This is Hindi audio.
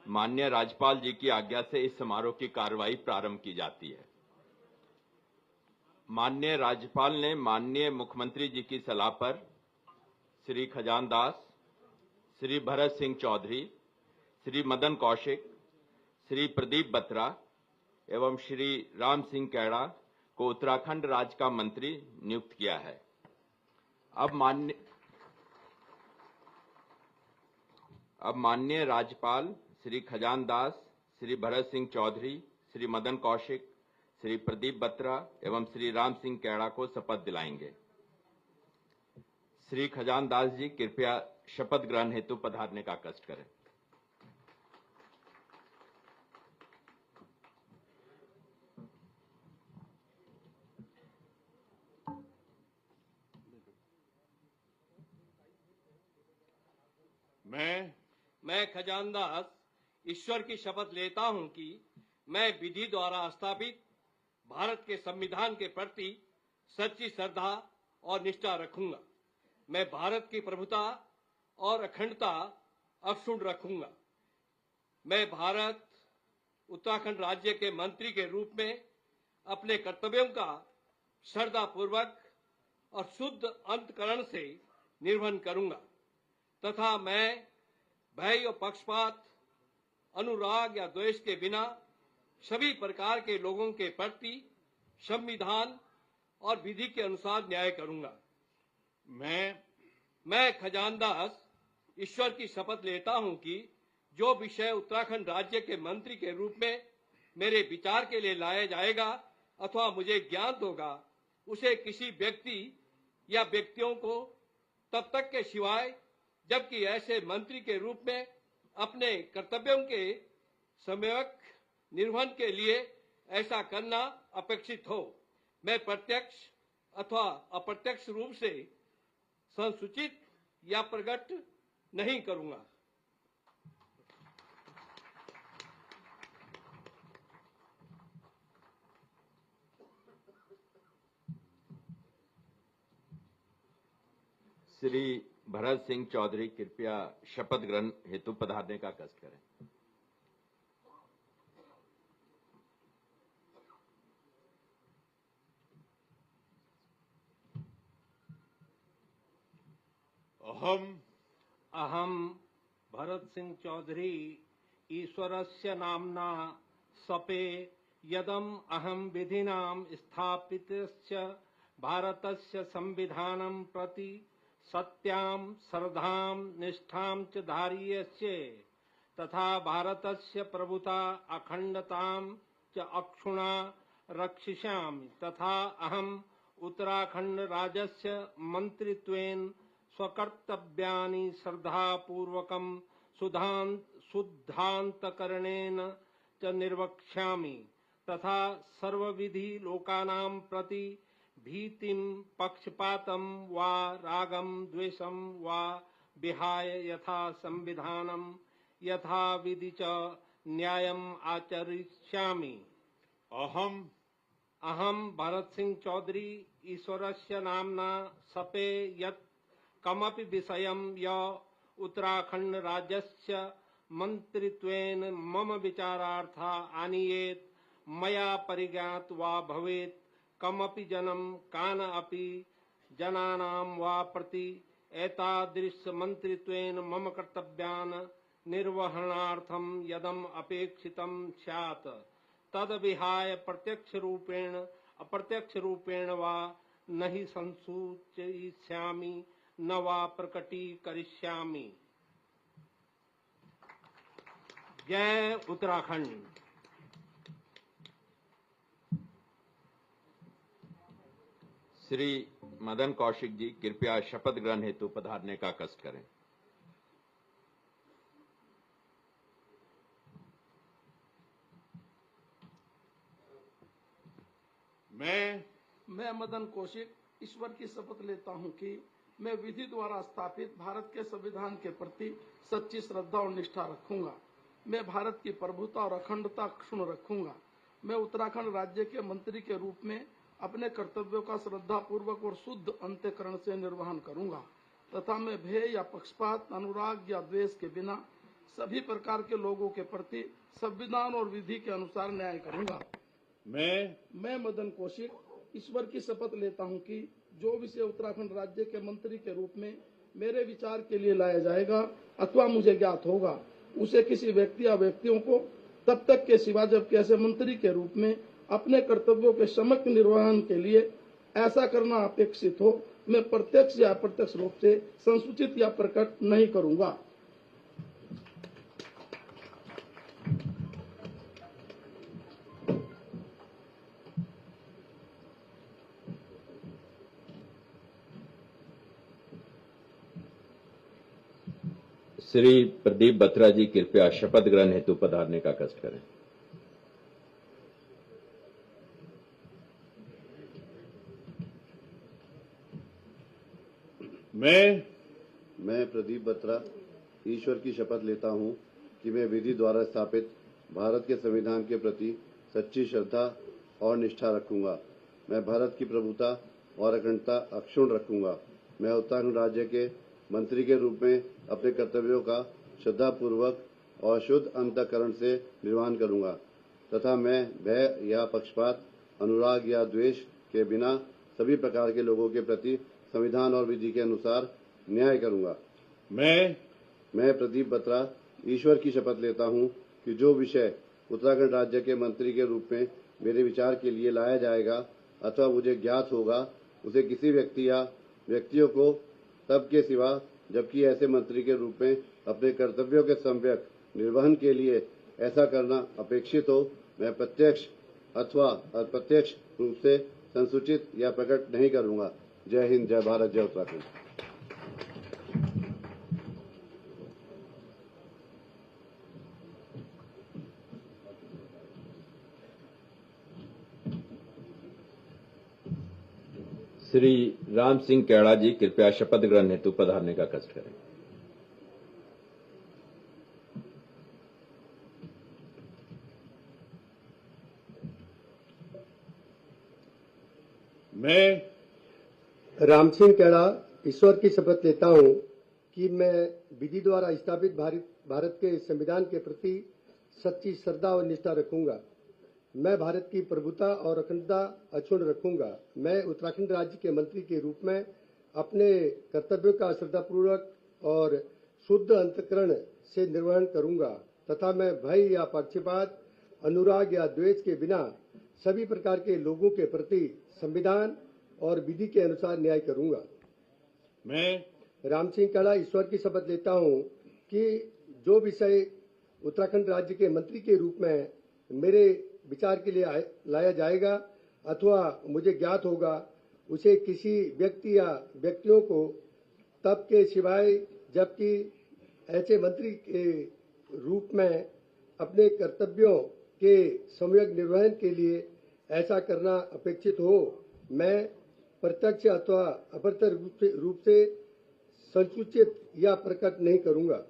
माननीय राज्यपाल जी की आज्ञा से इस समारोह की कार्यवाही प्रारंभ की जाती है। माननीय राज्यपाल ने माननीय मुख्यमंत्री जी की सलाह पर श्री खजानदास, श्री भरत सिंह चौधरी, श्री मदन कौशिक, श्री प्रदीप बत्रा एवं श्री राम सिंह कैड़ा को उत्तराखंड राज्य का मंत्री नियुक्त किया है। अब माननीय राज्यपाल श्री खजानदास, श्री भरत सिंह चौधरी, श्री मदन कौशिक, श्री प्रदीप बत्रा एवं श्री राम सिंह कैड़ा को शपथ दिलाएंगे। श्री खजानदास जी कृपया शपथ ग्रहण हेतु पधारने का कष्ट करें। मैं खजानदास ईश्वर की शपथ लेता हूं कि मैं विधि द्वारा स्थापित भारत के संविधान के प्रति सच्ची श्रद्धा और निष्ठा रखूंगा। मैं भारत की प्रभुता और अखंडता अक्षुण्ण रखूंगा। मैं भारत उत्तराखंड राज्य के मंत्री के रूप में अपने कर्तव्यों का श्रद्धापूर्वक और शुद्ध अंतःकरण से निर्वहन करूंगा तथा मैं भय और पक्षपात, अनुराग या द्वेष के बिना सभी प्रकार के लोगों के प्रति संविधान और विधि के अनुसार न्याय करूंगा। मैं खजानदास ईश्वर की शपथ लेता हूं कि जो विषय उत्तराखंड राज्य के मंत्री के रूप में मेरे विचार के लिए लाया जाएगा अथवा मुझे ज्ञात होगा, उसे किसी व्यक्ति या व्यक्तियों को तब तक के सिवाय जबकि ऐसे मंत्री के रूप में अपने कर्तव्यों के सम्यक निर्वहन के लिए ऐसा करना अपेक्षित हो, मैं प्रत्यक्ष अथवा अप्रत्यक्ष रूप से संसूचित या प्रकट नहीं करूंगा। श्री भरत सिंह चौधरी कृपया शपथ ग्रहण हेतु पधारने का कष्ट करें। अहम भरत सिंह चौधरी ईश्वरस्य नाम्ना सपे यदम अहम विधिनां स्थापितस्य भारतस्य संविधानं प्रति सत्यां श्रद्धां निष्ठां च धारयिष्ये तथा भारतस्य प्रभुता अखंडतां च अक्षुण्णा रक्षिष्यामि तथा अहम् उत्तराखंड राज्यस्य मन्त्रित्वेन स्वकर्तव्यानि श्रद्धापूर्वकं शुद्धान्तकरणेन च निर्वक्ष्यामि तथा सर्वविधि लोकानां प्रति भीतिं पक्षपातं वा रागं द्वेषं वा विहाय यथा संविधानं यथा विधि च न्यायम् आचरिष्यामि। अहम भरत सिंह चौधरी ईश्वरस्य नाम्ना सपे यत् कमपि विषयं य उत्तराखंड राज्यस्य मन्त्रित्वेन मम विचारार्था आनीयेत् मया परिज्ञात वा भवेत् कमपि जनं कान अपि जनानां वा प्रति एतादृश मन्त्रित्वेन मम कर्तव्यान् निर्वहणार्थं यदम अपेक्षितं स्यात् तद विहाय प्रत्यक्ष रूपेण अप्रत्यक्ष रूपेण वा नहि संसूचयिष्यामि न वा प्रकटीकरिष्यामि। जय उत्तराखंड। श्री मदन कौशिक जी कृपया शपथ ग्रहण हेतु पधारने का कष्ट करें। मैं मदन कौशिक ईश्वर की शपथ लेता हूं कि मैं विधि द्वारा स्थापित भारत के संविधान के प्रति सच्ची श्रद्धा और निष्ठा रखूंगा। मैं भारत की प्रभुता और अखंडता अक्षुण्ण रखूंगा। मैं उत्तराखंड राज्य के मंत्री के रूप में अपने कर्तव्यों का श्रद्धापूर्वक और शुद्ध अंतःकरण से निर्वहन करूंगा तथा मैं भय या पक्षपात, अनुराग या द्वेष के बिना सभी प्रकार के लोगों के प्रति संविधान और विधि के अनुसार न्याय करूंगा। मैं मदन कौशिक ईश्वर की शपथ लेता हूं कि जो विषय उत्तराखंड राज्य के मंत्री के रूप में मेरे विचार के लिए लाया जाएगा अथवा मुझे ज्ञात होगा, उसे किसी व्यक्ति या व्यक्तियों को तब तक के सिवा जबकि ऐसे मंत्री के रूप में अपने कर्तव्यों के समग्र निर्वहन के लिए ऐसा करना अपेक्षित हो, मैं प्रत्यक्ष या अप्रत्यक्ष रूप से संसूचित या प्रकट नहीं करूंगा। श्री प्रदीप बत्रा जी कृपया शपथ ग्रहण हेतु पधारने का कष्ट करें। मैं प्रदीप बत्रा ईश्वर की शपथ लेता हूं कि मैं विधि द्वारा स्थापित भारत के संविधान के प्रति सच्ची श्रद्धा और निष्ठा रखूंगा। मैं भारत की प्रभुता और अखंडता अक्षुण्ण रखूंगा। मैं उत्तराखंड राज्य के मंत्री के रूप में अपने कर्तव्यों का श्रद्धापूर्वक और शुद्ध अंतःकरण से निर्वहन करूंगा तथा मैं भय या पक्षपात, अनुराग या द्वेष के बिना सभी प्रकार के लोगों के प्रति संविधान और विधि के अनुसार न्याय करूंगा। मैं प्रदीप बत्रा ईश्वर की शपथ लेता हूं कि जो विषय उत्तराखंड राज्य के मंत्री के रूप में मेरे विचार के लिए लाया जाएगा अथवा मुझे ज्ञात होगा, उसे किसी व्यक्ति या व्यक्तियों को तब के सिवा जबकि ऐसे मंत्री के रूप में अपने कर्तव्यों के सम्यक निर्वहन के लिए ऐसा करना अपेक्षित हो, मैं प्रत्यक्ष अथवा अप्रत्यक्ष रूप से संसूचित या प्रकट नहीं करूंगा। जय हिंद, जय भारत, जय उत्तराखंड। श्री राम सिंह कैड़ा जी कृपया शपथ ग्रहण हेतु पधारने का कष्ट करें। मैं राम सिंह कैड़ा ईश्वर की शपथ लेता हूं कि मैं विधि द्वारा स्थापित भारत के संविधान के प्रति सच्ची श्रद्धा और निष्ठा रखूंगा। मैं भारत की प्रभुता और अखंडता अक्षुण्ण रखूंगा। मैं उत्तराखंड राज्य के मंत्री के रूप में अपने कर्तव्यों का श्रद्धापूर्वक और शुद्ध अंतःकरण से निर्वहन करूंगा तथा मैं भय या पक्षपात, अनुराग या द्वेष के बिना सभी प्रकार के लोगों के प्रति संविधान और विधि के अनुसार न्याय करूंगा। मैं राम सिंह कैड़ा ईश्वर की शपथ लेता हूं कि जो विषय उत्तराखंड राज्य के मंत्री के रूप में मेरे विचार के लिए लाया जाएगा अथवा मुझे ज्ञात होगा, उसे किसी व्यक्ति या व्यक्तियों को तब के सिवाय जबकि ऐसे मंत्री के रूप में अपने कर्तव्यों के सम्यक निर्वहन के लिए ऐसा करना अपेक्षित हो, मैं प्रत्यक्ष अथवा अप्रत्यक्ष रूप से संसूचित या प्रकट नहीं करूंगा।